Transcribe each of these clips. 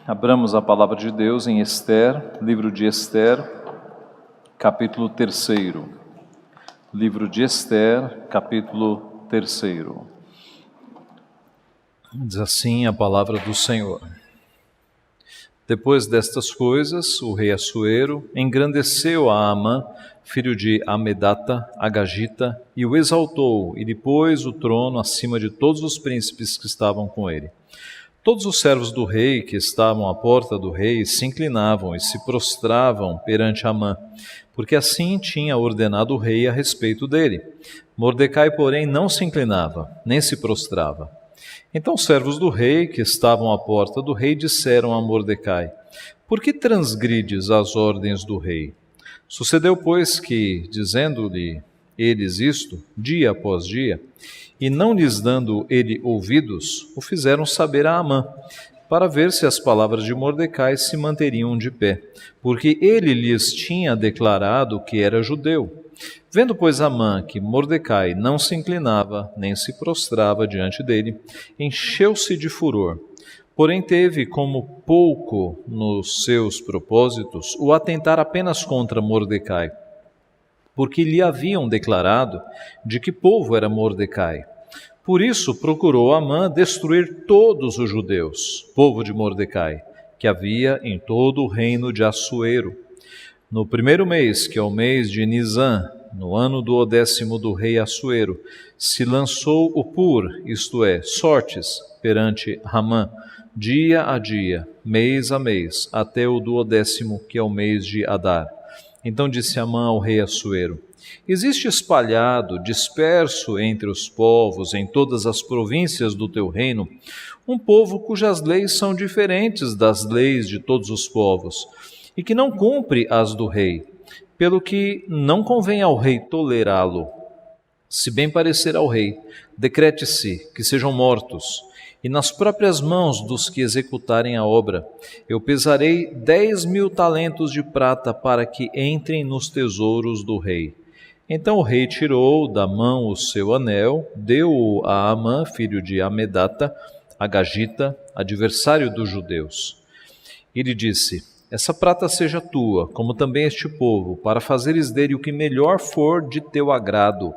Abramos a palavra de Deus em Esther, livro de Esther, capítulo 3. Livro de Esther, capítulo 3. Diz assim a palavra do Senhor. Depois destas coisas, o rei Assuero engrandeceu a Amã, filho de Amedata, Agagita, e o exaltou, e lhe pôs o trono acima de todos os príncipes que estavam com ele. Todos os servos do rei que estavam à porta do rei se inclinavam e se prostravam perante Amã, porque assim tinha ordenado o rei a respeito dele. Mordecai, porém, não se inclinava, nem se prostrava. Então os servos do rei que estavam à porta do rei disseram a Mordecai: Por que transgrides as ordens do rei? Sucedeu, pois, que, dizendo-lhe eles isto, dia após dia, e não lhes dando ele ouvidos, o fizeram saber a Amã, para ver se as palavras de Mordecai se manteriam de pé, porque ele lhes tinha declarado que era judeu. Vendo, pois, Amã que Mordecai não se inclinava, nem se prostrava diante dele, encheu-se de furor. Porém teve como pouco nos seus propósitos o atentar apenas contra Mordecai, porque lhe haviam declarado de que povo era Mordecai. Por isso procurou Amã destruir todos os judeus, povo de Mordecai, que havia em todo o reino de Assuero. No primeiro mês, que é o mês de Nisã, no ano do 10º do rei Assuero, se lançou o pur, isto é, sortes, perante Amã, dia a dia, mês a mês, até o 12º, que é o mês de Adar. Então disse Amã ao rei Assuero: Existe espalhado, disperso entre os povos, em todas as províncias do teu reino, um povo cujas leis são diferentes das leis de todos os povos, e que não cumpre as do rei, pelo que não convém ao rei tolerá-lo. Se bem parecer ao rei, decrete-se que sejam mortos, e nas próprias mãos dos que executarem a obra, eu pesarei 10.000 talentos de prata para que entrem nos tesouros do rei. Então o rei tirou da mão o seu anel, deu-o a Amã, filho de Amedata, Agagita, adversário dos judeus. E lhe disse: Essa prata seja tua, como também este povo, para fazeres dele o que melhor for de teu agrado.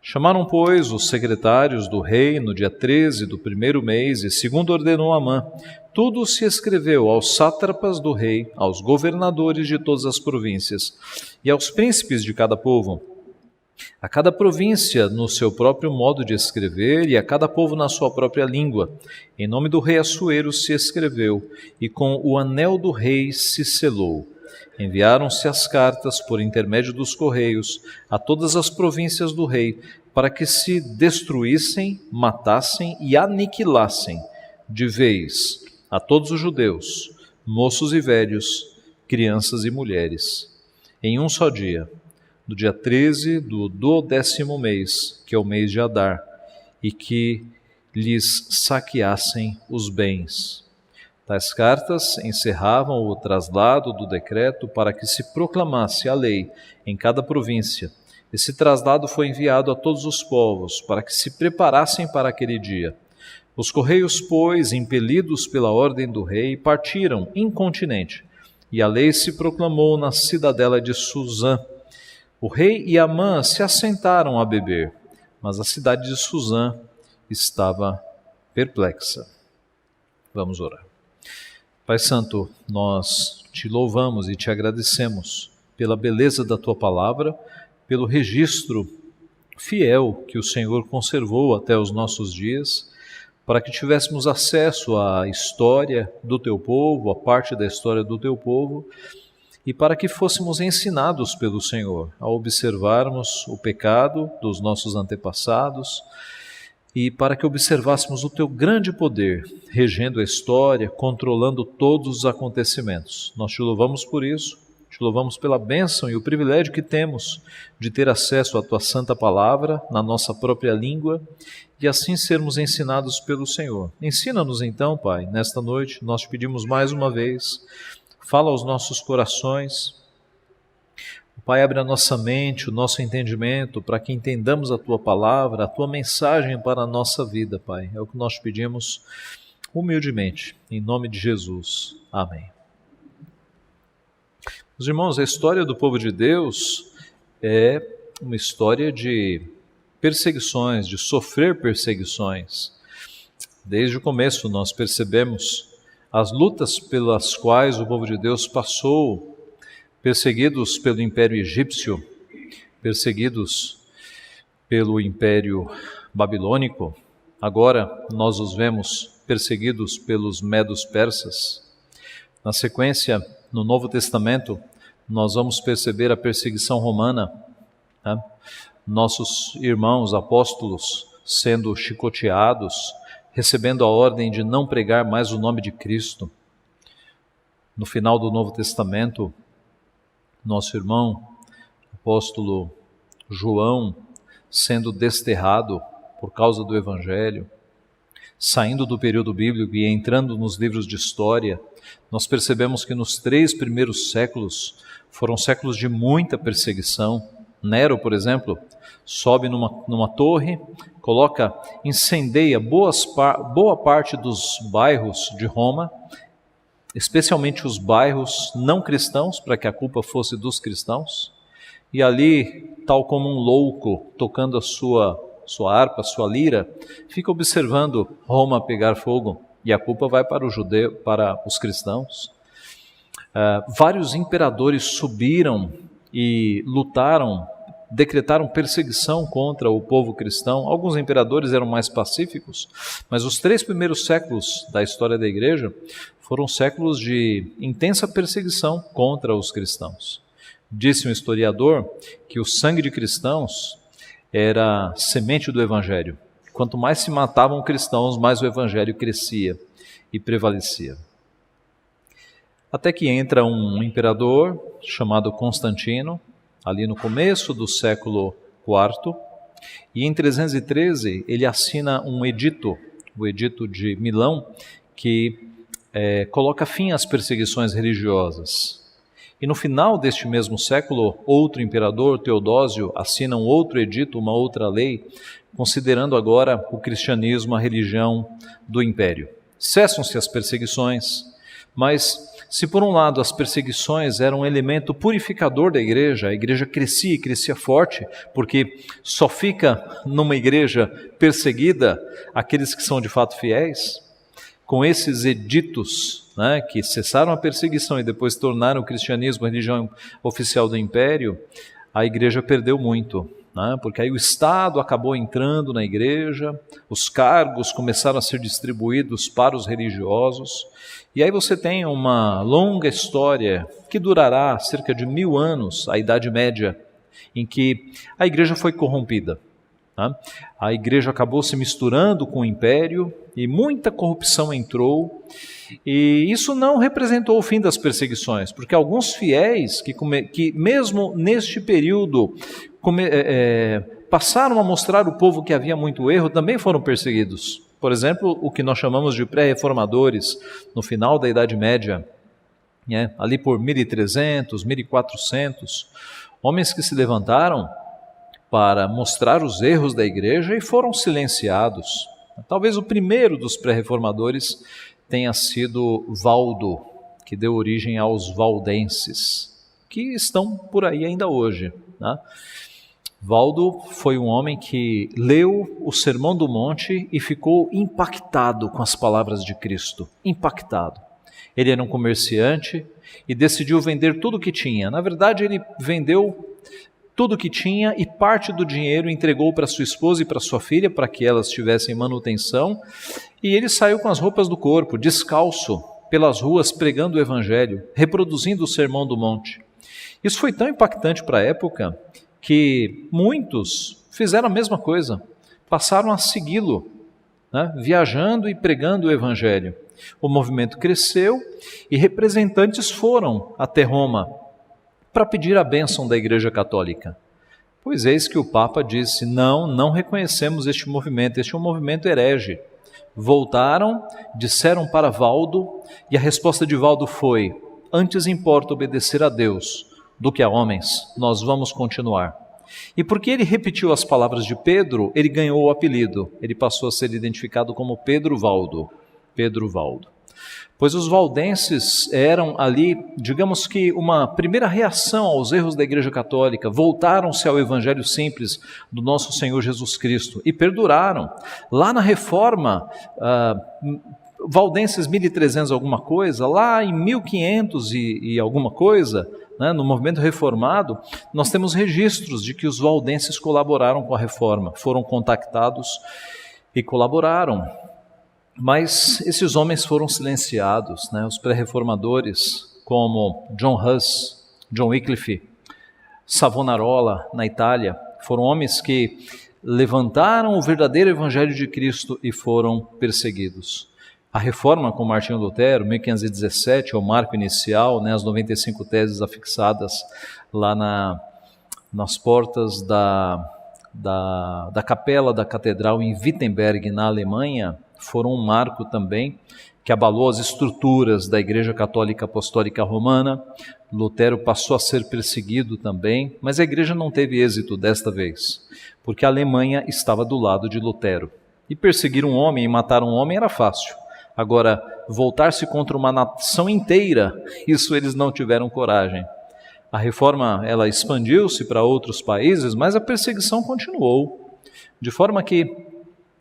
Chamaram, pois, os secretários do rei no dia 13 do primeiro mês, e segundo ordenou Amã, tudo se escreveu aos sátrapas do rei, aos governadores de todas as províncias, e aos príncipes de cada povo, a cada província no seu próprio modo de escrever, e a cada povo na sua própria língua. Em nome do rei Assuero se escreveu, e com o anel do rei se selou. Enviaram-se as cartas por intermédio dos correios a todas as províncias do rei, para que se destruíssem, matassem e aniquilassem de vez a todos os judeus, moços e velhos, crianças e mulheres, em um só dia, do dia 13 do 12º mês, que é o mês de Adar, e que lhes saqueassem os bens. Tais cartas encerravam o traslado do decreto para que se proclamasse a lei em cada província. Esse traslado foi enviado a todos os povos, para que se preparassem para aquele dia. Os correios, pois, impelidos pela ordem do rei, partiram incontinenti, e a lei se proclamou na cidadela de Suzã. O rei e Amã se assentaram a beber, mas a cidade de Suzã estava perplexa. Vamos orar. Pai Santo, nós te louvamos e te agradecemos pela beleza da tua palavra, pelo registro fiel que o Senhor conservou até os nossos dias, para que tivéssemos acesso à história do teu povo, a parte da história do teu povo, e para que fôssemos ensinados pelo Senhor a observarmos o pecado dos nossos antepassados, e para que observássemos o teu grande poder, regendo a história, controlando todos os acontecimentos. Nós te louvamos por isso, te louvamos pela bênção e o privilégio que temos de ter acesso à tua santa palavra, na nossa própria língua, e assim sermos ensinados pelo Senhor. Ensina-nos então, Pai, nesta noite, nós te pedimos mais uma vez, fala aos nossos corações. Pai, abre a nossa mente, o nosso entendimento, para que entendamos a Tua palavra, a Tua mensagem para a nossa vida, Pai. É o que nós pedimos humildemente, em nome de Jesus. Amém. Meus irmãos, a história do povo de Deus é uma história de perseguições, de sofrer perseguições. Desde o começo nós percebemos as lutas pelas quais o povo de Deus passou, perseguidos pelo Império Egípcio, perseguidos pelo Império Babilônico. Agora nós os vemos perseguidos pelos medos persas. Na sequência, no Novo Testamento, nós vamos perceber a perseguição romana, né? Nossos irmãos apóstolos sendo chicoteados, recebendo a ordem de não pregar mais o nome de Cristo. No final do Novo Testamento, nosso irmão apóstolo João sendo desterrado por causa do Evangelho, saindo do período bíblico e entrando nos livros de história. Nós percebemos que nos 3 primeiros séculos foram séculos de muita perseguição. Nero, por exemplo, sobe numa torre, incendeia boa parte dos bairros de Roma, especialmente os bairros não cristãos, para que a culpa fosse dos cristãos, e ali, tal como um louco, tocando a sua harpa, sua lira, fica observando Roma pegar fogo, e a culpa vai para os cristãos. Vários imperadores subiram e lutaram, decretaram perseguição contra o povo cristão. Alguns imperadores eram mais pacíficos, mas os 3 primeiros séculos da história da igreja foram séculos de intensa perseguição contra os cristãos. Disse um historiador que o sangue de cristãos era semente do Evangelho. Quanto mais se matavam cristãos, mais o Evangelho crescia e prevalecia. Até que entra um imperador chamado Constantino, ali no começo do século IV, e em 313 ele assina um edito, o Edito de Milão, que coloca fim às perseguições religiosas. E no final deste mesmo século, outro imperador, Teodósio, assina um outro edito, uma outra lei, considerando agora o cristianismo a religião do império. Cessam-se as perseguições, mas se por um lado as perseguições eram um elemento purificador da igreja, a igreja crescia e crescia forte, porque só fica numa igreja perseguida aqueles que são de fato fiéis. Com esses editos, né, que cessaram a perseguição e depois tornaram o cristianismo a religião oficial do império, a igreja perdeu muito, né, porque aí o Estado acabou entrando na igreja, os cargos começaram a ser distribuídos para os religiosos, e aí você tem uma longa história que durará cerca de 1000 anos, a Idade Média, em que a igreja foi corrompida. A igreja acabou se misturando com o império e muita corrupção entrou, e isso não representou o fim das perseguições, porque alguns fiéis que mesmo neste período passaram a mostrar ao povo que havia muito erro, também foram perseguidos. Por exemplo, o que nós chamamos de pré-reformadores, no final da Idade Média, ali por 1300, 1400, homens que se levantaram para mostrar os erros da igreja e foram silenciados. Talvez o primeiro dos pré-reformadores tenha sido Valdo, que deu origem aos valdenses, que estão por aí ainda hoje, né? Valdo foi um homem que leu o Sermão do Monte e ficou impactado com as palavras de Cristo, impactado. Ele era um comerciante e decidiu vender tudo o que tinha. Na verdade, ele vendeu tudo o que tinha e parte do dinheiro entregou para sua esposa e para sua filha, para que elas tivessem manutenção, e ele saiu com as roupas do corpo, descalço, pelas ruas pregando o Evangelho, reproduzindo o Sermão do Monte. Isso foi tão impactante para a época que muitos fizeram a mesma coisa, passaram a segui-lo, né, viajando e pregando o Evangelho. O movimento cresceu e representantes foram até Roma para pedir a bênção da Igreja Católica. Pois eis que o Papa disse: não reconhecemos este é um movimento herege. Voltaram, disseram para Valdo, e a resposta de Valdo foi: antes importa obedecer a Deus do que a homens, nós vamos continuar. E porque ele repetiu as palavras de Pedro, ele ganhou o apelido, ele passou a ser identificado como Pedro Valdo. Pedro Valdo. Pois os valdenses eram ali, digamos que uma primeira reação aos erros da Igreja Católica, voltaram-se ao Evangelho simples do nosso Senhor Jesus Cristo e perduraram. Lá na Reforma, valdenses 1300 alguma coisa, lá em 1500 e alguma coisa, né, no movimento reformado, nós temos registros de que os valdenses colaboraram com a Reforma, foram contactados e colaboraram. Mas esses homens foram silenciados, né? Os pré-reformadores, como John Huss, John Wycliffe, Savonarola, na Itália, foram homens que levantaram o verdadeiro Evangelho de Cristo e foram perseguidos. A Reforma com Martinho Lutero, 1517, é o marco inicial, né? As 95 teses afixadas lá nas portas da capela da catedral em Wittenberg, na Alemanha, foram um marco também que abalou as estruturas da Igreja Católica Apostólica Romana. Lutero passou a ser perseguido também, mas a Igreja não teve êxito desta vez, porque a Alemanha estava do lado de Lutero. E perseguir um homem e matar um homem era fácil. Agora, voltar-se contra uma nação inteira, isso eles não tiveram coragem. A Reforma, ela expandiu-se para outros países, mas a perseguição continuou, de forma que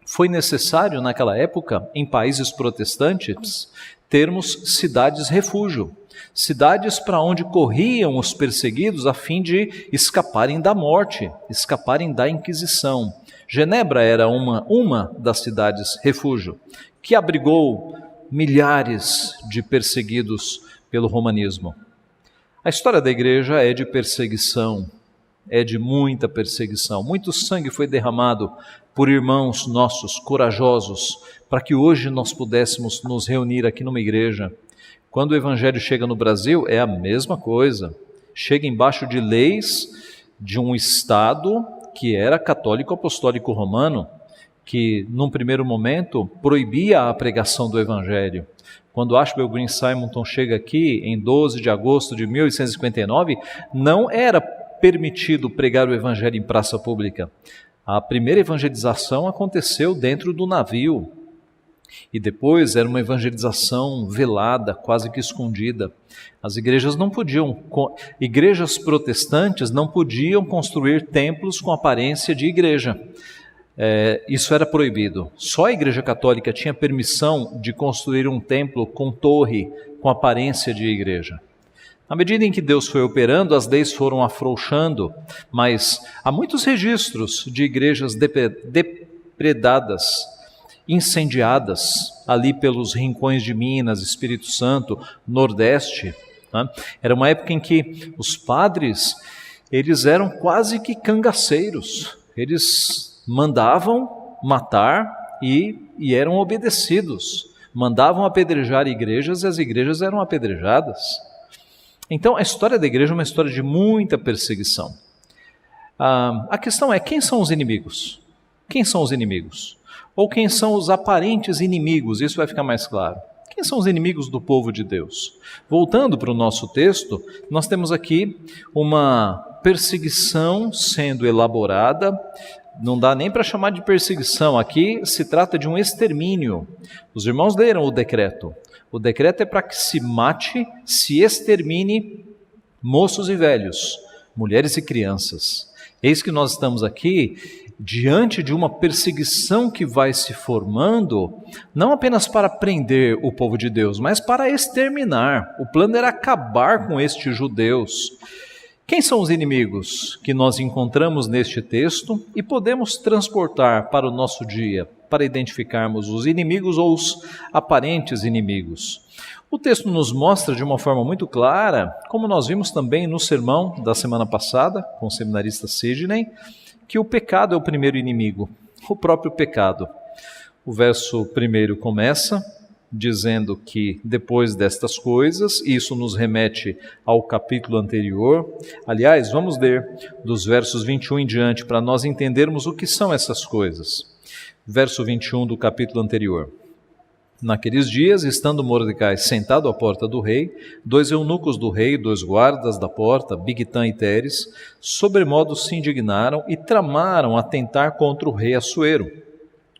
foi necessário, naquela época, em países protestantes, termos cidades-refúgio, cidades para onde corriam os perseguidos a fim de escaparem da morte, escaparem da Inquisição. Genebra era uma das cidades-refúgio, que abrigou milhares de perseguidos pelo romanismo. A história da igreja é de perseguição, é de muita perseguição. Muito sangue foi derramado por irmãos nossos corajosos, para que hoje nós pudéssemos nos reunir aqui numa igreja. Quando o Evangelho chega no Brasil, é a mesma coisa. Chega embaixo de leis de um Estado que era católico apostólico romano, que num primeiro momento proibia a pregação do Evangelho. Quando Ashbel Green Simonton chega aqui em 12 de agosto de 1859, não era permitido pregar o Evangelho em praça pública. A primeira evangelização aconteceu dentro do navio e depois era uma evangelização velada, quase que escondida. As igrejas igrejas protestantes não podiam construir templos com aparência de igreja. Isso era proibido. Só a Igreja Católica tinha permissão de construir um templo com torre, com aparência de igreja. À medida em que Deus foi operando, as leis foram afrouxando, mas há muitos registros de igrejas depredadas, incendiadas, ali pelos rincões de Minas, Espírito Santo, Nordeste. Né? Era uma época em que os padres, eles eram quase que cangaceiros, eles mandavam matar e eram obedecidos, mandavam apedrejar igrejas e as igrejas eram apedrejadas. Então, a história da igreja é uma história de muita perseguição. A questão é, quem são os inimigos? Quem são os inimigos? Ou quem são os aparentes inimigos? Isso vai ficar mais claro. Quem são os inimigos do povo de Deus? Voltando para o nosso texto, nós temos aqui uma perseguição sendo elaborada. Não dá nem para chamar de perseguição, aqui se trata de um extermínio. Os irmãos leram o decreto. O decreto é para que se mate, se extermine moços e velhos, mulheres e crianças. Eis que nós estamos aqui diante de uma perseguição que vai se formando, não apenas para prender o povo de Deus, mas para exterminar. O plano era acabar com estes judeus. Quem são os inimigos que nós encontramos neste texto e podemos transportar para o nosso dia, para identificarmos os inimigos ou os aparentes inimigos? O texto nos mostra de uma forma muito clara, como nós vimos também no sermão da semana passada, com o seminarista Sidney, que o pecado é o primeiro inimigo, o próprio pecado. O verso 1 começa dizendo que depois destas coisas, isso nos remete ao capítulo anterior. Aliás, vamos ler dos versos 21 em diante para nós entendermos o que são essas coisas. Verso 21 do capítulo anterior. Naqueles dias, estando Mordecai sentado à porta do rei, 2 eunucos do rei, 2 guardas da porta, Bigtan e Teres, sobremodo se indignaram e tramaram atentar contra o rei Assuero.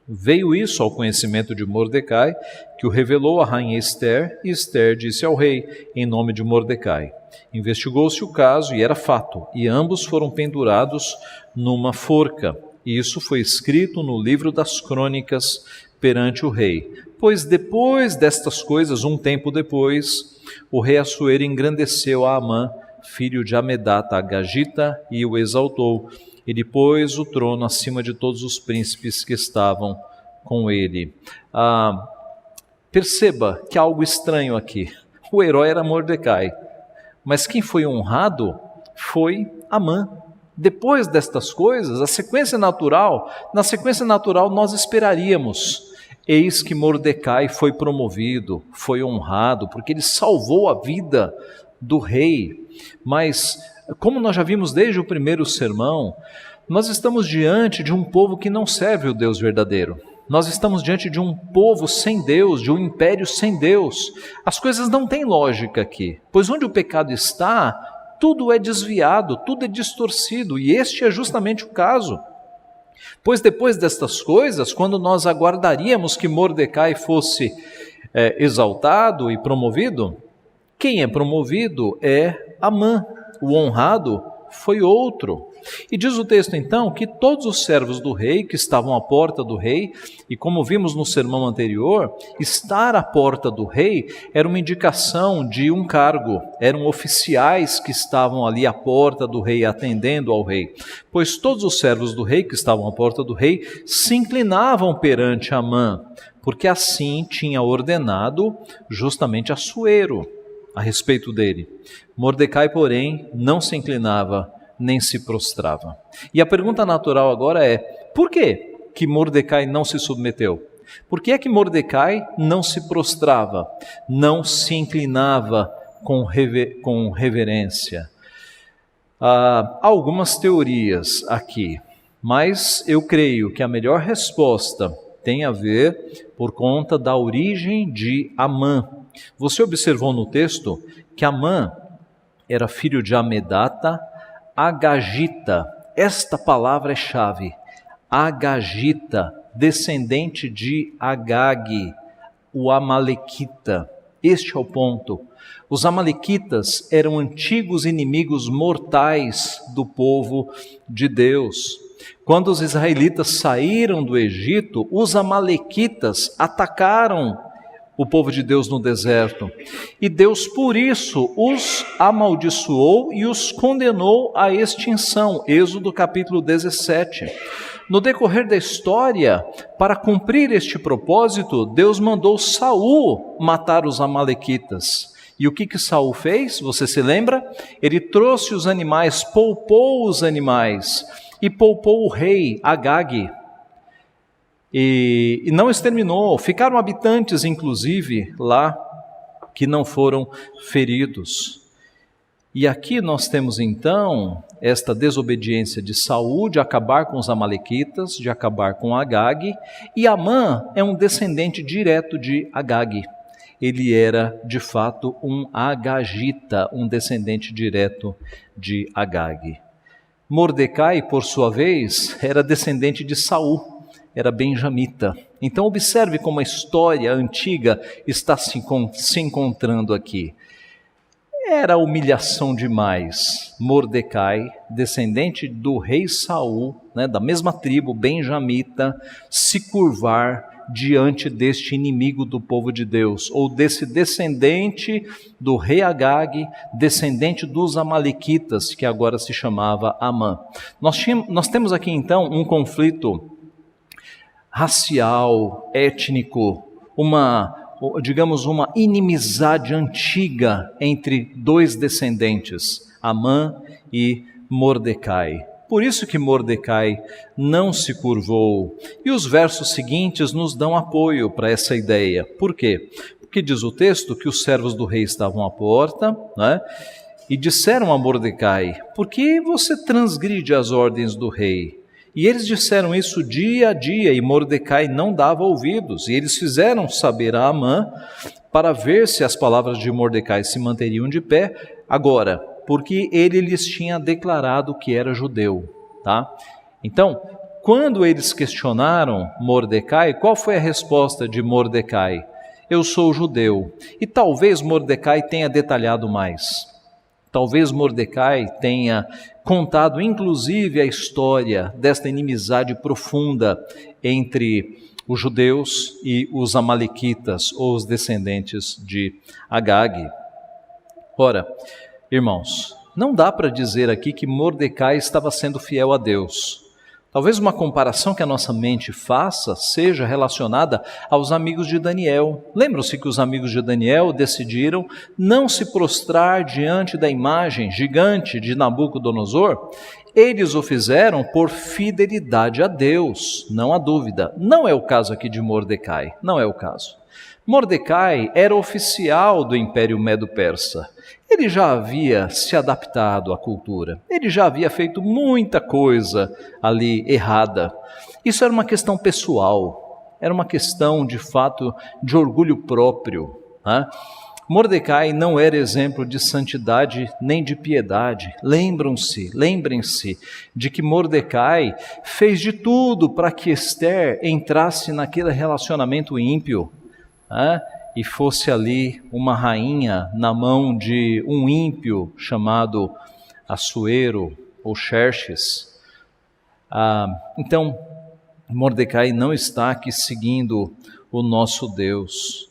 Veio isso ao conhecimento de Mordecai, que o revelou à rainha Ester, e Ester disse ao rei, em nome de Mordecai. Investigou-se o caso, e era fato, e ambos foram pendurados numa forca. E isso foi escrito no livro das crônicas perante o rei. Pois depois destas coisas, um tempo depois, o rei Assuero engrandeceu a Amã, filho de Amedata Agagita, e o exaltou, e depois o trono acima de todos os príncipes que estavam com ele. Perceba que há algo estranho aqui. O herói era Mordecai, mas quem foi honrado foi Amã. Depois destas coisas, na sequência natural nós esperaríamos. Eis que Mordecai foi promovido, foi honrado, porque ele salvou a vida do rei. Mas, como nós já vimos desde o primeiro sermão, nós estamos diante de um povo que não serve o Deus verdadeiro. Nós estamos diante de um povo sem Deus, de um império sem Deus. As coisas não têm lógica aqui, pois onde o pecado está, tudo é desviado, tudo é distorcido, e este é justamente o caso. Pois depois destas coisas, quando nós aguardaríamos que Mordecai fosse exaltado e promovido, quem é promovido é Amã, o honrado foi outro. E diz o texto então que todos os servos do rei que estavam à porta do rei, e como vimos no sermão anterior, estar à porta do rei era uma indicação de um cargo, eram oficiais que estavam ali à porta do rei atendendo ao rei, pois todos os servos do rei que estavam à porta do rei se inclinavam perante Amã, porque assim tinha ordenado justamente Assuero a respeito dele. Mordecai, porém, não se inclinava nem se prostrava. E a pergunta natural agora é: por que que Mordecai não se submeteu? Por que é que Mordecai não se prostrava, não se inclinava com reverência? Há algumas teorias aqui, mas eu creio que a melhor resposta tem a ver por conta da origem de Amã. Você observou no texto que Amã era filho de Amedata Agagita. Esta palavra é chave. Agagita, descendente de Agag, o Amalequita. Este é o ponto. Os Amalequitas eram antigos inimigos mortais do povo de Deus. Quando os israelitas saíram do Egito, os Amalequitas atacaram o povo de Deus no deserto. E Deus, por isso, os amaldiçoou e os condenou à extinção. Êxodo capítulo 17. No decorrer da história, para cumprir este propósito, Deus mandou Saul matar os amalequitas. E o que Saul fez? Você se lembra? Ele trouxe os animais, poupou os animais e poupou o rei Agag. E não exterminou, ficaram habitantes inclusive lá que não foram feridos. E aqui nós temos então esta desobediência de Saul de acabar com os amalequitas, de acabar com Agag, e Amã é um descendente direto de Agag. Ele era de fato um agagita, um descendente direto de Agag. Mordecai, por sua vez, era descendente de Saul, era benjamita. Então observe como a história antiga está se encontrando aqui. Era humilhação demais Mordecai, descendente do rei Saul, da mesma tribo benjamita, se curvar diante deste inimigo do povo de Deus, ou desse descendente do rei Agag, descendente dos amalequitas, que agora se chamava Amã. Nós temos aqui então um conflito racial, étnico, uma inimizade antiga entre dois descendentes, Amã e Mordecai. Por isso que Mordecai não se curvou. E os versos seguintes nos dão apoio para essa ideia. Por quê? Porque diz o texto que os servos do rei estavam à porta, e disseram a Mordecai: por que você transgride as ordens do rei? E eles disseram isso dia a dia, e Mordecai não dava ouvidos. E eles fizeram saber a Amã para ver se as palavras de Mordecai se manteriam de pé. Agora, porque ele lhes tinha declarado que era judeu. Então, quando eles questionaram Mordecai, qual foi a resposta de Mordecai? Eu sou judeu. E talvez Mordecai tenha detalhado mais. Talvez Mordecai tenha contado inclusive a história desta inimizade profunda entre os judeus e os amalequitas, ou os descendentes de Agag. Ora, irmãos, não dá para dizer aqui que Mordecai estava sendo fiel a Deus. Talvez uma comparação que a nossa mente faça seja relacionada aos amigos de Daniel. Lembram-se que os amigos de Daniel decidiram não se prostrar diante da imagem gigante de Nabucodonosor? Eles o fizeram por fidelidade a Deus, não há dúvida. Não é o caso aqui de Mordecai, não é o caso. Mordecai era oficial do Império Medo-Persa. Ele já havia se adaptado à cultura, ele já havia feito muita coisa ali errada. Isso era uma questão pessoal, era uma questão de fato de orgulho próprio, né? Mordecai não era exemplo de santidade nem de piedade. Lembrem-se de que Mordecai fez de tudo para que Ester entrasse naquele relacionamento ímpio, né? E fosse ali uma rainha na mão de um ímpio chamado Assuero ou Xerxes. Então, Mordecai não está aqui seguindo o nosso Deus.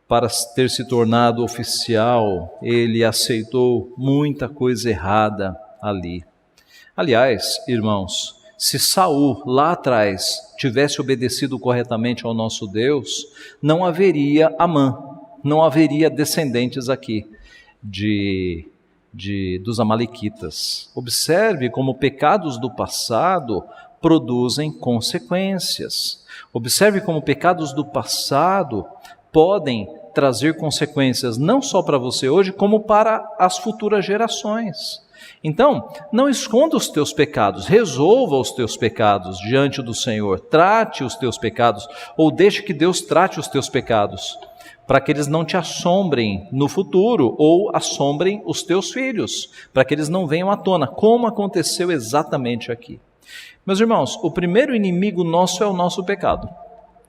Para ter se tornado oficial, ele aceitou muita coisa errada ali. Aliás, irmãos, se Saul lá atrás tivesse obedecido corretamente ao nosso Deus, não haveria Amã, não haveria descendentes aqui dos amalequitas. Observe como pecados do passado produzem consequências. Observe como pecados do passado podem trazer consequências não só para você hoje, como para as futuras gerações. Então, não esconda os teus pecados, resolva os teus pecados diante do Senhor, trate os teus pecados, ou deixe que Deus trate os teus pecados, para que eles não te assombrem no futuro, ou assombrem os teus filhos, para que eles não venham à tona, como aconteceu exatamente aqui. Meus irmãos, o primeiro inimigo nosso é o nosso pecado.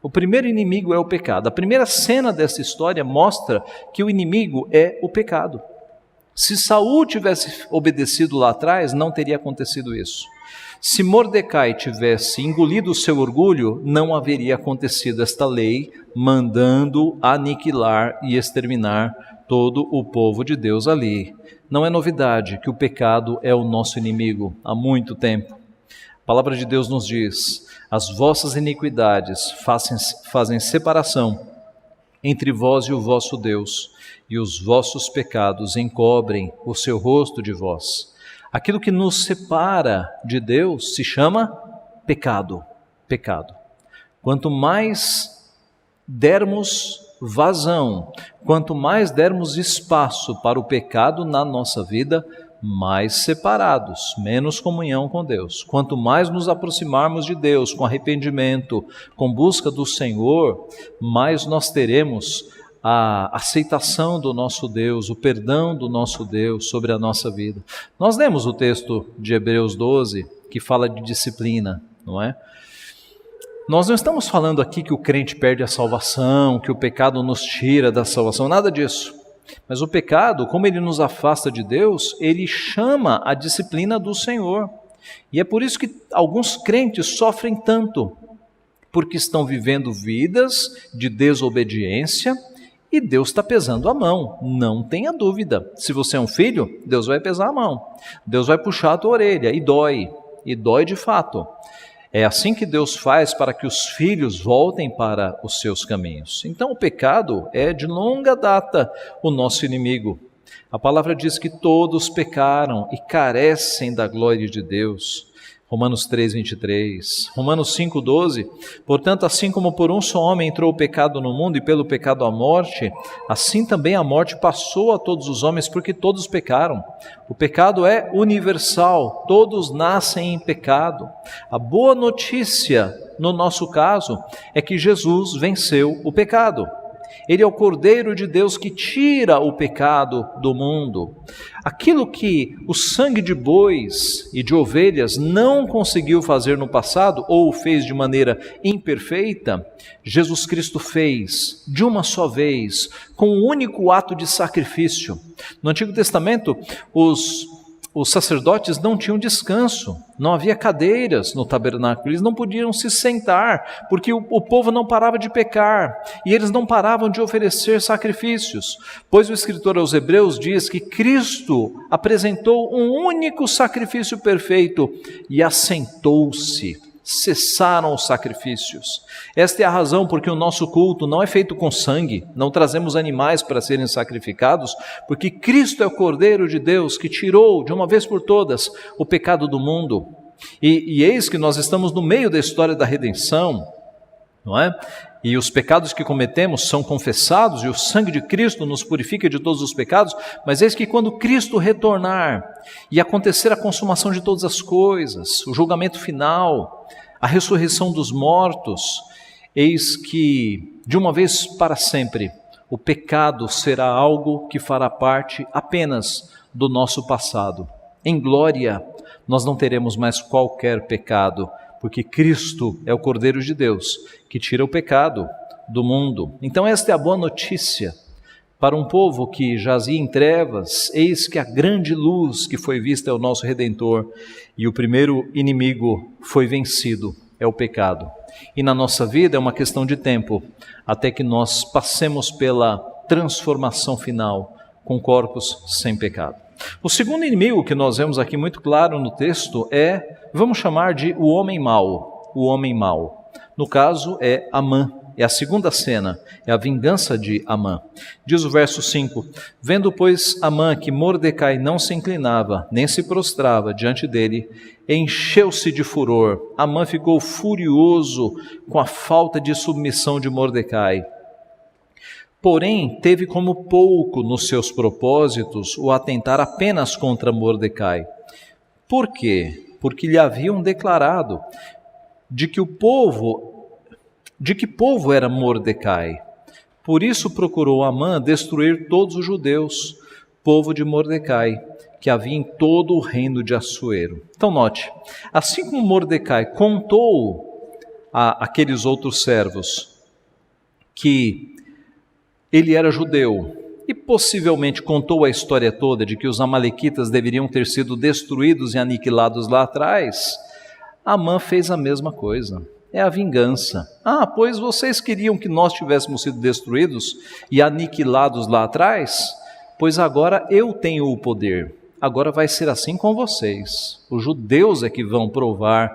O primeiro inimigo é o pecado. A primeira cena dessa história mostra que o inimigo é o pecado. Se Saul tivesse obedecido lá atrás, não teria acontecido isso. Se Mordecai tivesse engolido o seu orgulho, não haveria acontecido esta lei mandando aniquilar e exterminar todo o povo de Deus ali. Não é novidade que o pecado é o nosso inimigo há muito tempo. A palavra de Deus nos diz: as vossas iniquidades fazem separação entre vós e o vosso Deus, e os vossos pecados encobrem o seu rosto de vós. Aquilo que nos separa de Deus se chama pecado. Pecado. Quanto mais dermos vazão, quanto mais dermos espaço para o pecado na nossa vida, mais separados, menos comunhão com Deus. Quanto mais nos aproximarmos de Deus com arrependimento, com busca do Senhor, mais nós teremos a aceitação do nosso Deus, o perdão do nosso Deus sobre a nossa vida. Nós lemos o texto de Hebreus 12, que fala de disciplina, não é? Nós não estamos falando aqui que o crente perde a salvação, que o pecado nos tira da salvação, nada disso. Mas o pecado, como ele nos afasta de Deus, ele chama a disciplina do Senhor. E é por isso que alguns crentes sofrem tanto, porque estão vivendo vidas de desobediência e Deus está pesando a mão, não tenha dúvida. Se você é um filho, Deus vai pesar a mão, Deus vai puxar a tua orelha e dói de fato. É assim que Deus faz para que os filhos voltem para os seus caminhos. Então o pecado é de longa data o nosso inimigo. A palavra diz que todos pecaram e carecem da glória de Deus. Romanos 3:23, Romanos 5:12, portanto, assim como por um só homem entrou o pecado no mundo e pelo pecado a morte, assim também a morte passou a todos os homens porque todos pecaram. O pecado é universal, todos nascem em pecado. A boa notícia, no nosso caso, é que Jesus venceu o pecado. Ele é o Cordeiro de Deus que tira o pecado do mundo. Aquilo que o sangue de bois e de ovelhas não conseguiu fazer no passado, ou fez de maneira imperfeita, Jesus Cristo fez de uma só vez, com um único ato de sacrifício. No Antigo Testamento, os sacerdotes não tinham descanso, não havia cadeiras no tabernáculo, eles não podiam se sentar, porque o povo não parava de pecar, e eles não paravam de oferecer sacrifícios, pois o escritor aos Hebreus diz que Cristo apresentou um único sacrifício perfeito e assentou-se. Cessaram os sacrifícios. Esta é a razão porque o nosso culto não é feito com sangue, não trazemos animais para serem sacrificados, porque Cristo é o Cordeiro de Deus que tirou de uma vez por todas o pecado do mundo. E eis que nós estamos no meio da história da redenção, não é? E os pecados que cometemos são confessados e o sangue de Cristo nos purifica de todos os pecados, mas eis que quando Cristo retornar e acontecer a consumação de todas as coisas, o julgamento final, a ressurreição dos mortos, eis que de uma vez para sempre o pecado será algo que fará parte apenas do nosso passado. Em glória nós não teremos mais qualquer pecado, porque Cristo é o Cordeiro de Deus que tira o pecado do mundo. Então esta é a boa notícia para um povo que jazia em trevas. Eis que a grande luz que foi vista é o nosso Redentor, e o primeiro inimigo foi vencido, é o pecado. E na nossa vida é uma questão de tempo, até que nós passemos pela transformação final com corpos sem pecado. O segundo inimigo que nós vemos aqui muito claro no texto vamos chamar de o homem mau. O homem mau. No caso é Amã. É a segunda cena, é a vingança de Amã. Diz o verso 5: Vendo, pois, Amã que Mordecai não se inclinava, nem se prostrava diante dele, encheu-se de furor. Amã ficou furioso com a falta de submissão de Mordecai. Porém, teve como pouco nos seus propósitos o atentar apenas contra Mordecai. Por quê? Porque lhe haviam declarado de que povo era Mordecai. Por isso procurou Amã destruir todos os judeus, povo de Mordecai, que havia em todo o reino de Assuero. Então note, assim como Mordecai contou àqueles outros servos que ele era judeu, e possivelmente contou a história toda de que os amalequitas deveriam ter sido destruídos e aniquilados lá atrás, Amã fez a mesma coisa. É a vingança. Pois vocês queriam que nós tivéssemos sido destruídos e aniquilados lá atrás? Pois agora eu tenho o poder. Agora vai ser assim com vocês. Os judeus é que vão provar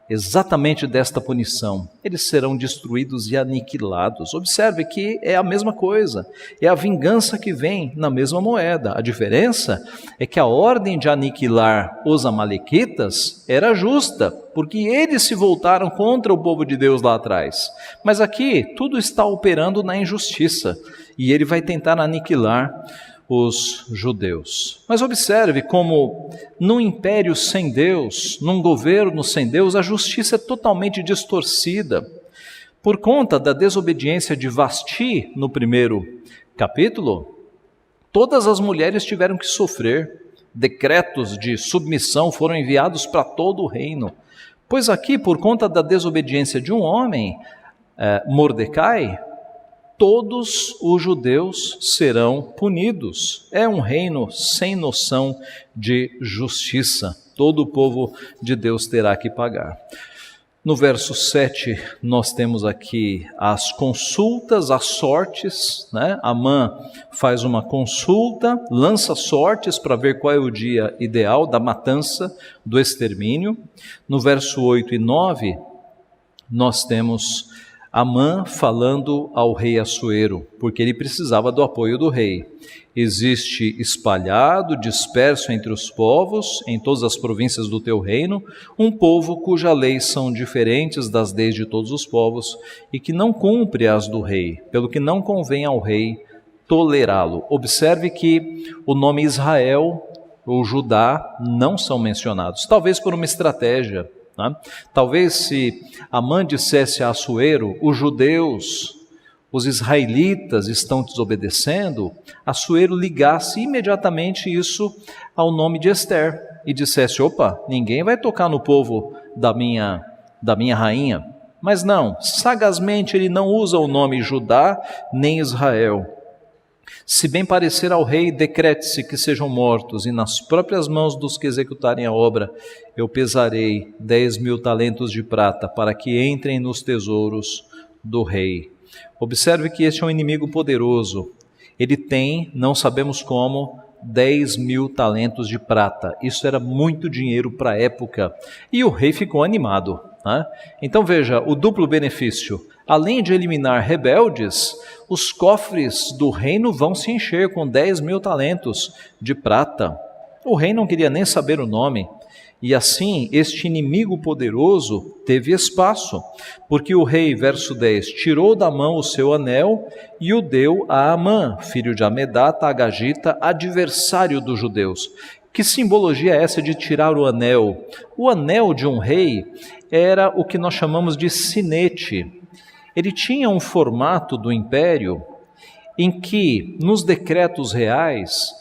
exatamente desta punição. Eles serão destruídos e aniquilados. Observe que é a mesma coisa. É a vingança que vem na mesma moeda. A diferença é que a ordem de aniquilar os amalequitas era justa, porque eles se voltaram contra o povo de Deus lá atrás. Mas aqui tudo está operando na injustiça, e ele vai tentar aniquilar os judeus. Mas observe como num império sem Deus, num governo sem Deus, a justiça é totalmente distorcida. Por conta da desobediência de Vasti, no primeiro capítulo, todas as mulheres tiveram que sofrer. Decretos de submissão foram enviados para todo o reino. Pois aqui, por conta da desobediência de um homem, Mordecai, todos os judeus serão punidos. É um reino sem noção de justiça. Todo o povo de Deus terá que pagar. No verso 7, nós temos aqui as consultas, as sortes, né? Amã faz uma consulta, lança sortes para ver qual é o dia ideal da matança, do extermínio. No verso 8 e 9, nós temos Amã falando ao rei Assuero, porque ele precisava do apoio do rei. Existe espalhado, disperso entre os povos, em todas as províncias do teu reino, um povo cuja lei são diferentes das leis de todos os povos e que não cumpre as do rei, pelo que não convém ao rei tolerá-lo. Observe que o nome Israel ou Judá não são mencionados, talvez por uma estratégia. Talvez se Amã dissesse a Assuero, os judeus, os israelitas estão desobedecendo, Assuero ligasse imediatamente isso ao nome de Ester e dissesse: opa, ninguém vai tocar no povo da minha rainha. Mas não, sagazmente ele não usa o nome Judá nem Israel. Se bem parecer ao rei, decrete-se que sejam mortos, e nas próprias mãos dos que executarem a obra, eu pesarei 10.000 talentos de prata, para que entrem nos tesouros do rei. Observe que este é um inimigo poderoso. Ele tem, não sabemos como, 10.000 talentos de prata. Isso era muito dinheiro para a época. E o rei ficou animado, né? Então veja, o duplo benefício. Além de eliminar rebeldes, os cofres do reino vão se encher com 10.000 talentos de prata. O rei não queria nem saber o nome. E assim, este inimigo poderoso teve espaço, porque o rei, verso 10, tirou da mão o seu anel e o deu a Amã, filho de Amedata, agagita, adversário dos judeus. Que simbologia é essa de tirar o anel? O anel de um rei era o que nós chamamos de sinete. Ele tinha um formato do império em que, nos decretos reais,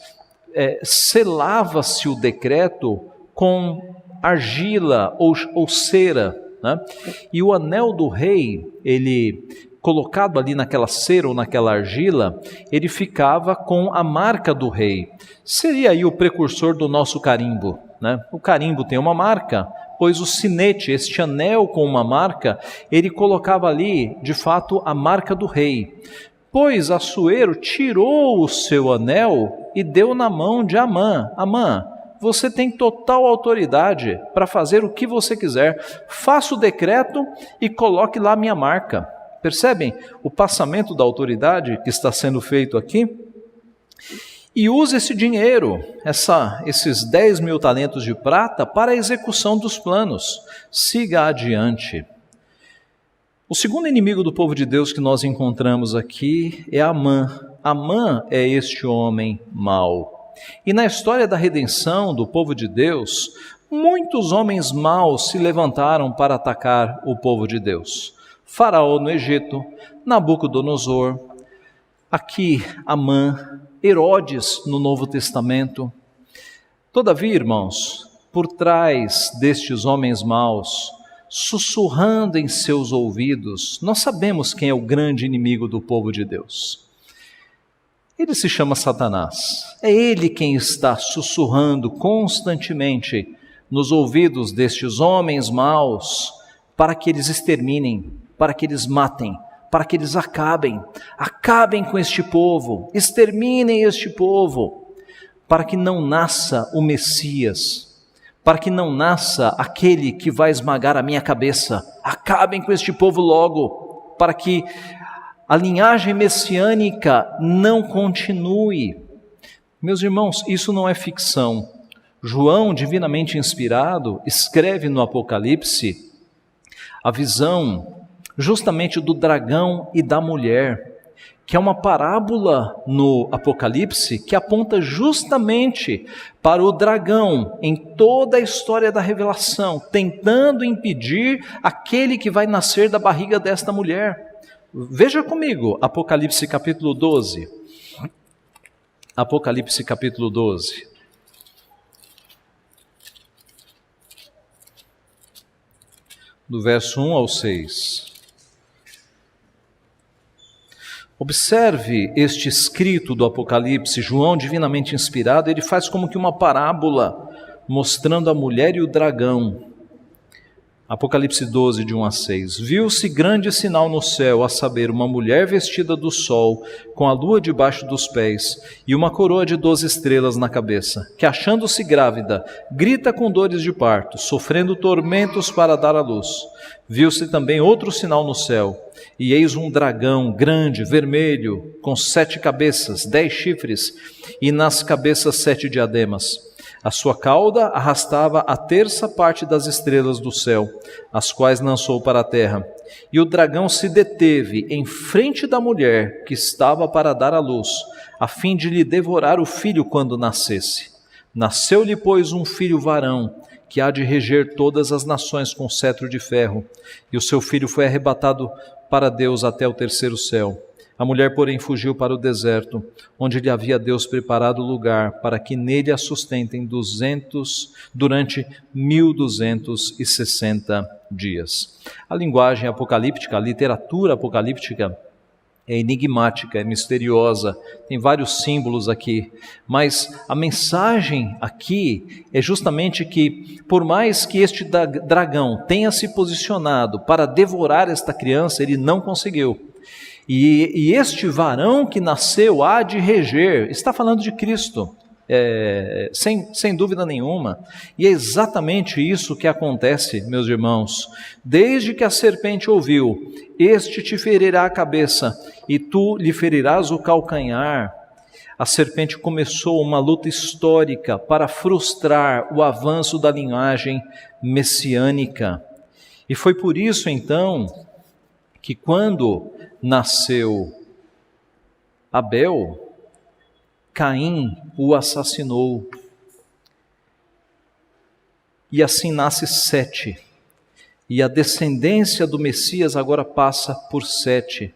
selava-se o decreto com argila ou cera, né? E o anel do rei, ele colocado ali naquela cera ou naquela argila, ele ficava com a marca do rei. Seria aí o precursor do nosso carimbo, né? O carimbo tem uma marca, pois o sinete, este anel com uma marca, ele colocava ali, de fato, a marca do rei. Pois Assuero tirou o seu anel e deu na mão de Amã. Amã, você tem total autoridade para fazer o que você quiser. Faça o decreto e coloque lá a minha marca. Percebem o passamento da autoridade que está sendo feito aqui? E use esse dinheiro, esses 10.000 talentos de prata, para a execução dos planos. Siga adiante. O segundo inimigo do povo de Deus que nós encontramos aqui é Amã. Amã é este homem mau. E na história da redenção do povo de Deus, muitos homens maus se levantaram para atacar o povo de Deus. Faraó no Egito, Nabucodonosor, aqui Amã, Herodes no Novo Testamento. Todavia, irmãos, por trás destes homens maus, sussurrando em seus ouvidos, nós sabemos quem é o grande inimigo do povo de Deus. Ele se chama Satanás. É ele quem está sussurrando constantemente nos ouvidos destes homens maus para que eles exterminem, para que eles matem, para que eles acabem com este povo, exterminem este povo, para que não nasça o Messias, para que não nasça aquele que vai esmagar a minha cabeça. Acabem com este povo logo, para que a linhagem messiânica não continue. Meus irmãos, isso não é ficção. João, divinamente inspirado, escreve no Apocalipse a visão justamente do dragão e da mulher, que é uma parábola no Apocalipse que aponta justamente para o dragão em toda a história da revelação, tentando impedir aquele que vai nascer da barriga desta mulher. Veja comigo, Apocalipse capítulo 12. Apocalipse capítulo 12. Do verso 1 ao 6. Observe este escrito do Apocalipse. João, divinamente inspirado, ele faz como que uma parábola, mostrando a mulher e o dragão. Apocalipse 12, de 1 a 6. Viu-se grande sinal no céu, a saber, uma mulher vestida do sol, com a lua debaixo dos pés, e uma coroa de 12 estrelas na cabeça, que, achando-se grávida, grita com dores de parto, sofrendo tormentos para dar à luz. Viu-se também outro sinal no céu, e eis um dragão grande, vermelho, com 7 cabeças, 10 chifres, e nas cabeças 7 diademas. A sua cauda arrastava a terça parte das estrelas do céu, as quais lançou para a terra. E o dragão se deteve em frente da mulher que estava para dar à luz, a fim de lhe devorar o filho quando nascesse. Nasceu-lhe, pois, um filho varão, que há de reger todas as nações com cetro de ferro. E o seu filho foi arrebatado para Deus até o terceiro céu. A mulher, porém, fugiu para o deserto, onde lhe havia Deus preparado lugar para que nele a sustentem durante 1260 dias. A linguagem apocalíptica, a literatura apocalíptica é enigmática, é misteriosa, tem vários símbolos aqui, mas a mensagem aqui é justamente que, por mais que este dragão tenha se posicionado para devorar esta criança, ele não conseguiu. E este varão que nasceu há de reger, está falando de Cristo, sem dúvida nenhuma. E é exatamente isso que acontece, meus irmãos. Desde que a serpente ouviu, este te ferirá a cabeça e tu lhe ferirás o calcanhar. A serpente começou uma luta histórica para frustrar o avanço da linhagem messiânica. E foi por isso, então, que quando nasceu Abel, Caim o assassinou. E assim nasce Sete. E a descendência do Messias agora passa por Sete.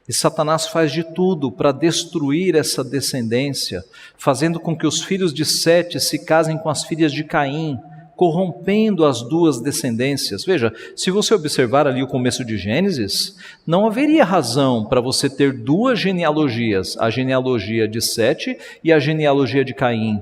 E Satanás faz de tudo para destruir essa descendência, fazendo com que os filhos de Sete se casem com as filhas de Caim, corrompendo as duas descendências. Veja, se você observar ali o começo de Gênesis, não haveria razão para você ter duas genealogias, a genealogia de Sete e a genealogia de Caim.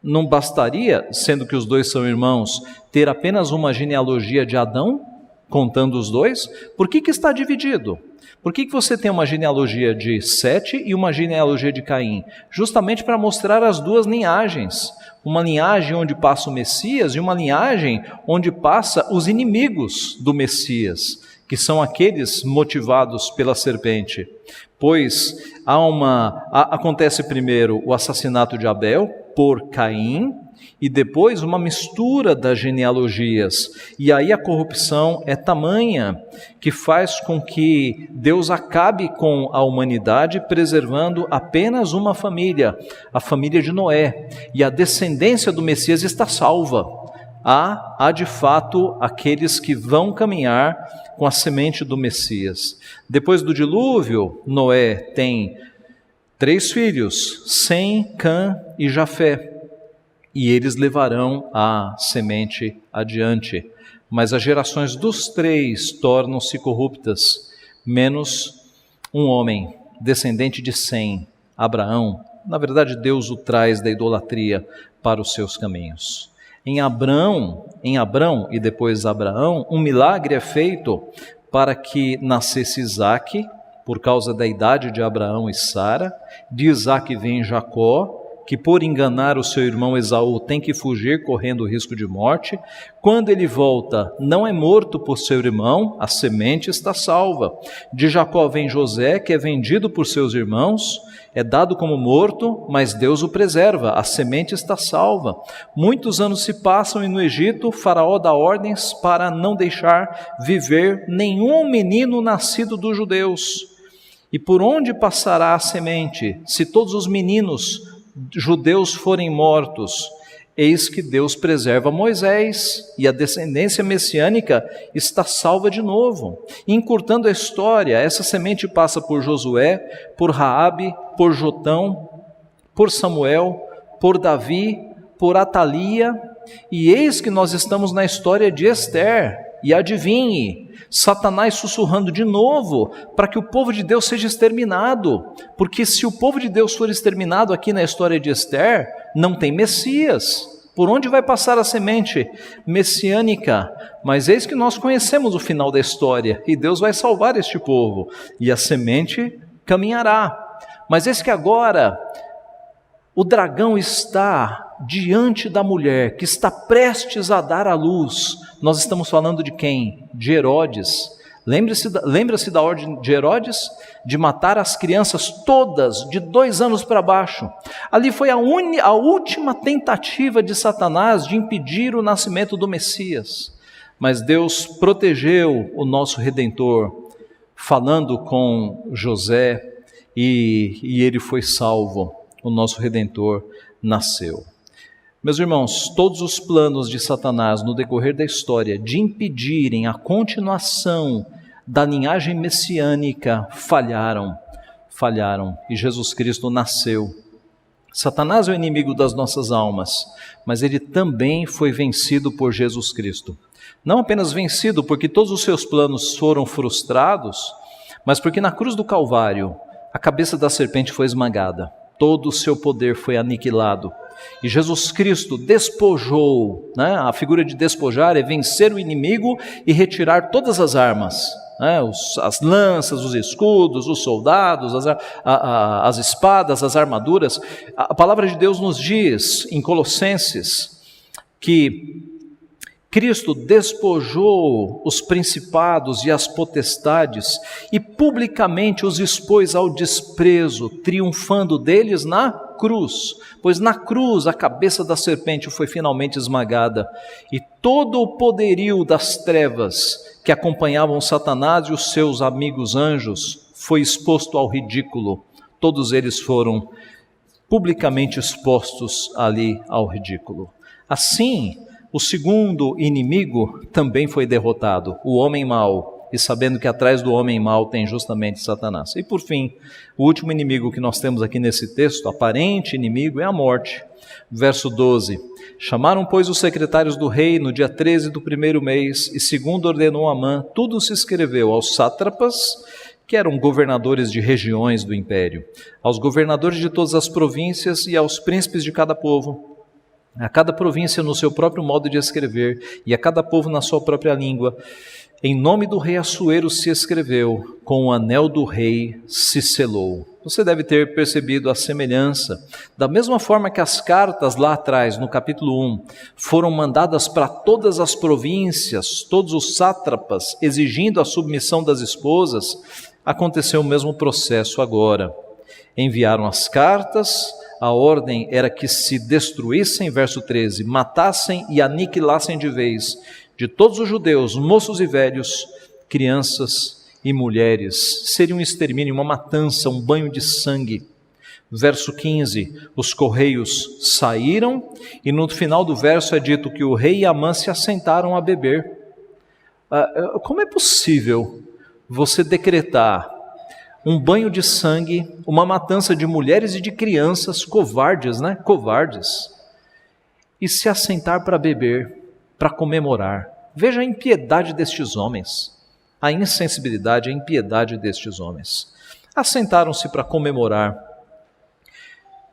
Não bastaria, sendo que os dois são irmãos, ter apenas uma genealogia de Adão, contando os dois? Por que está dividido? Por que você tem uma genealogia de Sete e uma genealogia de Caim? Justamente para mostrar as duas linhagens. Uma linhagem onde passa o Messias e uma linhagem onde passa os inimigos do Messias, que são aqueles motivados pela serpente. Pois acontece primeiro o assassinato de Abel por Caim, e depois uma mistura das genealogias. E aí a corrupção é tamanha que faz com que Deus acabe com a humanidade, preservando apenas uma família, a família de Noé. E a descendência do Messias está salva. Há de fato aqueles que vão caminhar com a semente do Messias. Depois do dilúvio, Noé tem 3 filhos, Sem, Cã e Jafé. E eles levarão a semente adiante. Mas as gerações dos 3 tornam-se corruptas, menos um homem, descendente de Sem, Abraão. Na verdade, Deus o traz da idolatria para os seus caminhos. Em Abrão e depois Abraão, um milagre é feito para que nascesse Isaque, por causa da idade de Abraão e Sara. De Isaque vem Jacó, que por enganar o seu irmão Esaú tem que fugir correndo o risco de morte. Quando ele volta, não é morto por seu irmão, a semente está salva. De Jacó vem José, que é vendido por seus irmãos, é dado como morto, mas Deus o preserva, a semente está salva. Muitos anos se passam e no Egito Faraó dá ordens para não deixar viver nenhum menino nascido dos judeus. E por onde passará a semente, se todos os meninos judeus forem mortos? Eis que Deus preserva Moisés e a descendência messiânica está salva de novo. Encurtando a história, essa semente passa por Josué, por Raabe, por Jotão, por Samuel, por Davi, por Atalia, e eis que nós estamos na história de Ester. E adivinhe, Satanás sussurrando de novo para que o povo de Deus seja exterminado, porque se o povo de Deus for exterminado aqui na história de Ester, não tem Messias. Por onde vai passar a semente messiânica? Mas eis que nós conhecemos o final da história, e Deus vai salvar este povo, e a semente caminhará. Mas eis que agora o dragão está diante da mulher, que está prestes a dar à luz. Nós estamos falando de quem? De Herodes. Lembra-se da ordem de Herodes? De matar as crianças todas de 2 anos para baixo. Ali foi a última tentativa de Satanás de impedir o nascimento do Messias. Mas Deus protegeu o nosso Redentor, falando com José, e ele foi salvo. O nosso Redentor nasceu. Meus irmãos, todos os planos de Satanás no decorrer da história de impedirem a continuação da linhagem messiânica falharam. falharam e Jesus Cristo nasceu. Satanás é o inimigo das nossas almas, mas ele também foi vencido por Jesus Cristo. Não apenas vencido porque todos os seus planos foram frustrados, mas porque na cruz do Calvário a cabeça da serpente foi esmagada, todo o seu poder foi aniquilado. E Jesus Cristo despojou, né? A figura de despojar é vencer o inimigo e retirar todas as armas, né? As lanças, os escudos, os soldados, as espadas, as armaduras. A palavra de Deus nos diz em Colossenses que Cristo despojou os principados e as potestades e publicamente os expôs ao desprezo, triunfando deles na cruz. Pois na cruz a cabeça da serpente foi finalmente esmagada e todo o poderio das trevas que acompanhavam Satanás e os seus amigos anjos foi exposto ao ridículo. Todos eles foram publicamente expostos ali ao ridículo. Assim, o segundo inimigo também foi derrotado, o homem mau, e sabendo que atrás do homem mau tem justamente Satanás. E por fim, o último inimigo que nós temos aqui nesse texto, aparente inimigo, é a morte. Verso 12: chamaram, pois, os secretários do rei no dia 13 do primeiro mês, e segundo ordenou Amã, tudo se escreveu aos sátrapas, que eram governadores de regiões do império, aos governadores de todas as províncias e aos príncipes de cada povo, a cada província no seu próprio modo de escrever, e a cada povo na sua própria língua. Em nome do rei Assuero se escreveu, com o anel do rei se selou. Você deve ter percebido a semelhança. Da mesma forma que as cartas lá atrás, no capítulo 1, foram mandadas para todas as províncias, todos os sátrapas, exigindo a submissão das esposas, aconteceu o mesmo processo agora. Enviaram as cartas. A ordem era que se destruíssem, verso 13, matassem e aniquilassem de vez de todos os judeus, moços e velhos, crianças e mulheres. Seria um extermínio, uma matança, um banho de sangue. Verso 15, os correios saíram e no final do verso é dito que o rei e Amã se assentaram a beber. Como é possível você decretar um banho de sangue, uma matança de mulheres e de crianças, covardes, né? Covardes, e se assentar para beber, para comemorar? Veja a impiedade destes homens, a insensibilidade, a impiedade destes homens. Assentaram-se para comemorar.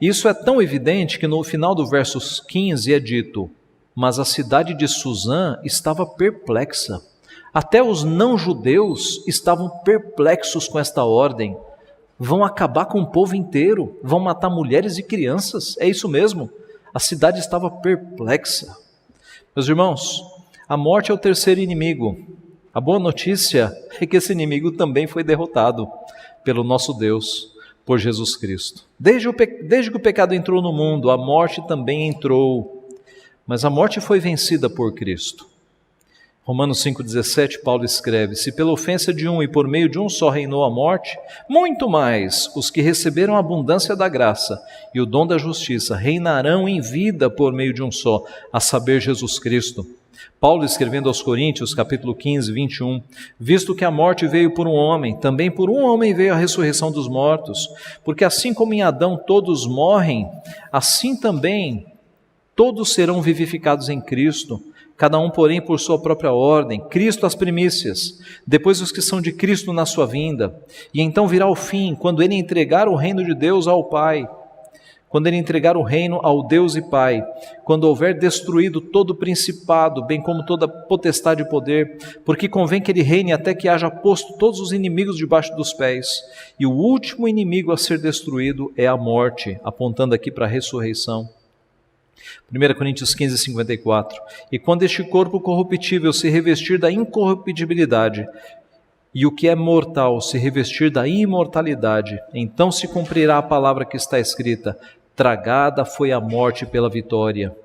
Isso é tão evidente que no final do verso 15 é dito: mas a cidade de Suzã estava perplexa. Até os não-judeus estavam perplexos com esta ordem. Vão acabar com o povo inteiro, vão matar mulheres e crianças. É isso mesmo, a cidade estava perplexa. Meus irmãos, a morte é o terceiro inimigo. A boa notícia é que esse inimigo também foi derrotado pelo nosso Deus, por Jesus Cristo. Desde que o pecado entrou no mundo, a morte também entrou, mas a morte foi vencida por Cristo. Romanos 5,17, Paulo escreve: se pela ofensa de um e por meio de um só reinou a morte, muito mais os que receberam a abundância da graça e o dom da justiça reinarão em vida por meio de um só, a saber, Jesus Cristo. Paulo, escrevendo aos Coríntios, capítulo 15, 21, visto que a morte veio por um homem, também por um homem veio a ressurreição dos mortos, porque assim como em Adão todos morrem, assim também todos serão vivificados em Cristo. Cada um, porém, por sua própria ordem, Cristo as primícias, depois os que são de Cristo na sua vinda, e então virá o fim, quando ele entregar o reino de Deus ao Pai, quando ele entregar o reino ao Deus e Pai, quando houver destruído todo o principado, bem como toda potestade e poder, porque convém que ele reine até que haja posto todos os inimigos debaixo dos pés, e o último inimigo a ser destruído é a morte, apontando aqui para a ressurreição. 1 Coríntios 15, 54. E quando este corpo corruptível se revestir da incorruptibilidade, e o que é mortal se revestir da imortalidade, então se cumprirá a palavra que está escrita: tragada foi a morte pela vitória.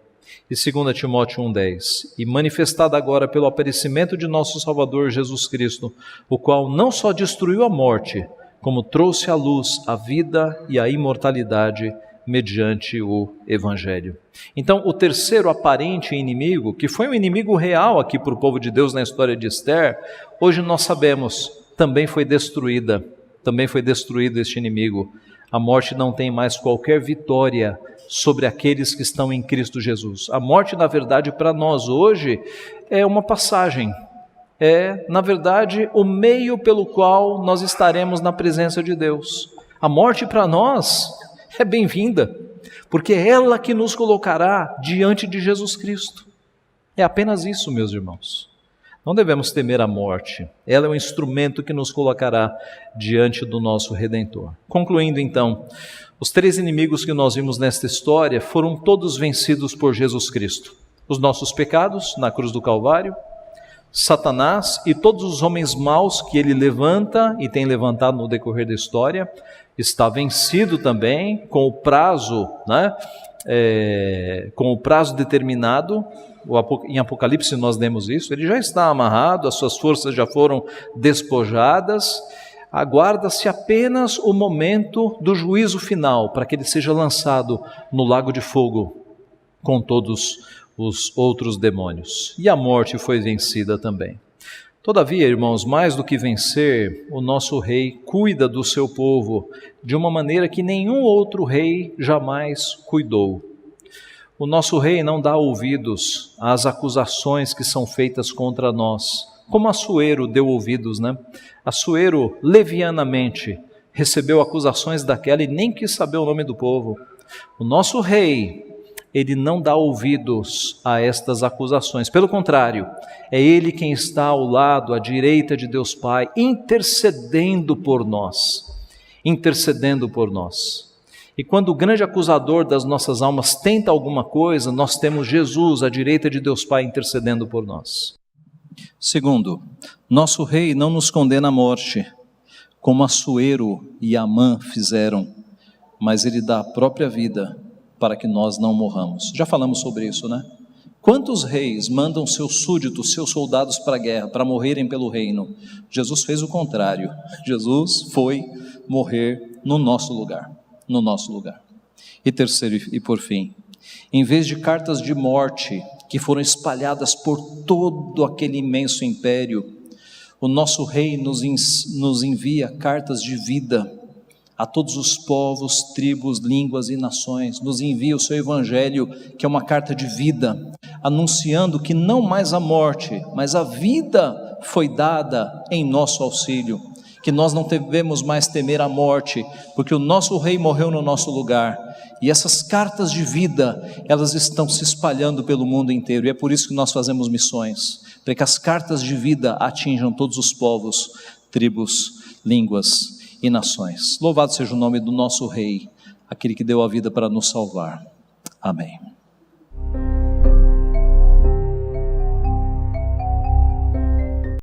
E 2 Timóteo 1,10. E manifestada agora pelo aparecimento de nosso Salvador Jesus Cristo, o qual não só destruiu a morte, como trouxe à luz a vida e a imortalidade mediante o Evangelho. Então, o terceiro aparente inimigo, que foi um inimigo real aqui para o povo de Deus na história de Esther, hoje nós sabemos, também foi destruída também foi destruído este inimigo. A morte não tem mais qualquer vitória sobre aqueles que estão em Cristo Jesus. A morte, na verdade, para nós hoje, é uma passagem. É, na verdade, o meio pelo qual nós estaremos na presença de Deus. A morte para nós é bem-vinda, porque é ela que nos colocará diante de Jesus Cristo. É apenas isso, meus irmãos. Não devemos temer a morte. Ela é um instrumento que nos colocará diante do nosso Redentor. Concluindo então, os 3 inimigos que nós vimos nesta história foram todos vencidos por Jesus Cristo. Os nossos pecados na cruz do Calvário, Satanás e todos os homens maus que ele levanta e tem levantado no decorrer da história, está vencido também com o prazo, com o prazo determinado. Em Apocalipse nós lemos isso, ele já está amarrado, as suas forças já foram despojadas, aguarda-se apenas o momento do juízo final, para que ele seja lançado no lago de fogo com todos os outros demônios. E a morte foi vencida também. Todavia, irmãos, mais do que vencer, o nosso rei cuida do seu povo de uma maneira que nenhum outro rei jamais cuidou. O nosso rei não dá ouvidos às acusações que são feitas contra nós, como Assuero deu ouvidos, Assuero, levianamente, recebeu acusações daquela e nem quis saber o nome do povo. O nosso rei, ele não dá ouvidos a estas acusações. Pelo contrário, é ele quem está ao lado, à direita de Deus Pai, intercedendo por nós. Intercedendo por nós. E quando o grande acusador das nossas almas tenta alguma coisa, nós temos Jesus à direita de Deus Pai intercedendo por nós. Segundo, nosso rei não nos condena à morte, como Assuero e Amã fizeram, mas ele dá a própria vida para que nós não morramos. Já falamos sobre isso, Quantos reis mandam seus súditos, seus soldados para a guerra, para morrerem pelo reino? Jesus fez o contrário. Jesus foi morrer no nosso lugar. E terceiro e por fim, em vez de cartas de morte que foram espalhadas por todo aquele imenso império, o nosso rei nos envia cartas de vida a todos os povos, tribos, línguas e nações. Nos envia o seu evangelho, que é uma carta de vida, anunciando que não mais a morte, mas a vida foi dada em nosso auxílio, que nós não devemos mais temer a morte, porque o nosso rei morreu no nosso lugar, e essas cartas de vida, elas estão se espalhando pelo mundo inteiro, e é por isso que nós fazemos missões, para que as cartas de vida atinjam todos os povos, tribos, línguas e nações. Louvado seja o nome do nosso rei, aquele que deu a vida para nos salvar. Amém.